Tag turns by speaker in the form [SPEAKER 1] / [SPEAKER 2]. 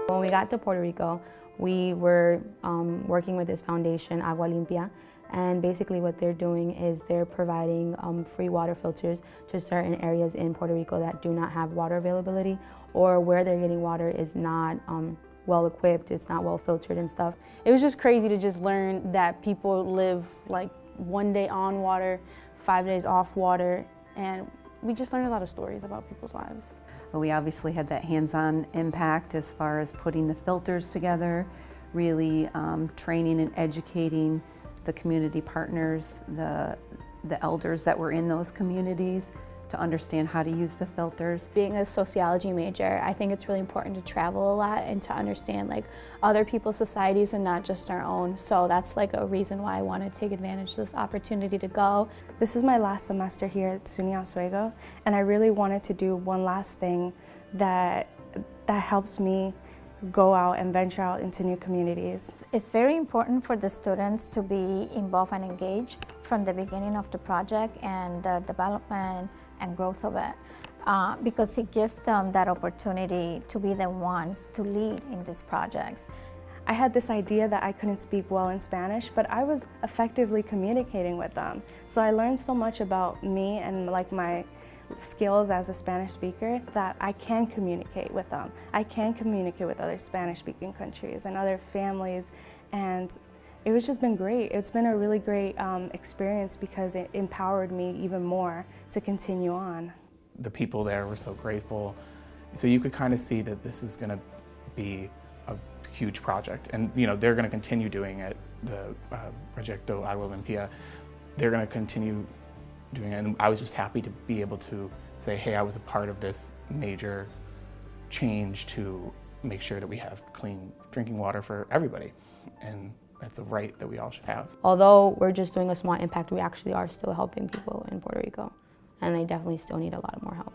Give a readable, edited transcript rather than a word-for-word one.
[SPEAKER 1] When we got to Puerto Rico, we were working with this foundation, Agua Limpia, and basically what they're doing is they're providing free water filters to certain areas in Puerto Rico that do not have water availability, or where they're getting water is not well equipped, it's not well filtered and stuff.
[SPEAKER 2] It was just crazy to just learn that people live like 1 day on water, 5 days off water, and we just learned a lot of stories about people's lives.
[SPEAKER 3] We obviously had that hands-on impact as far as putting the filters together, really training and educating the community partners, the elders that were in those communities to understand how to use the filters.
[SPEAKER 4] Being a sociology major, I think it's really important to travel a lot and to understand like other people's societies and not just our own. So that's like a reason why I want to take advantage of this opportunity to go.
[SPEAKER 5] This is my last semester here at SUNY Oswego, and I really wanted to do one last thing that helps me go out and venture out into new communities.
[SPEAKER 6] It's very important for the students to be involved and engaged from the beginning of the project and the development and growth of it, because it gives them that opportunity to be the ones to lead in these projects.
[SPEAKER 5] I had this idea that I couldn't speak well in Spanish, but I was effectively communicating with them. So I learned so much about me and like my skills as a Spanish speaker that I can communicate with them. I can communicate with other Spanish-speaking countries and other families, and it was just been great. It's been a really great experience because it empowered me even more to continue on.
[SPEAKER 7] The people there were so grateful. So you could kind of see that this is going to be a huge project, and you know they're going to continue doing it. The Proyecto Agua Limpia, they're going to continue doing it, and I was just happy to be able to say, hey, I was a part of this major change to make sure that we have clean drinking water for everybody, and that's a right that we all should have.
[SPEAKER 1] Although we're just doing a small impact, we actually are still helping people in Puerto Rico, and they definitely still need a lot more help.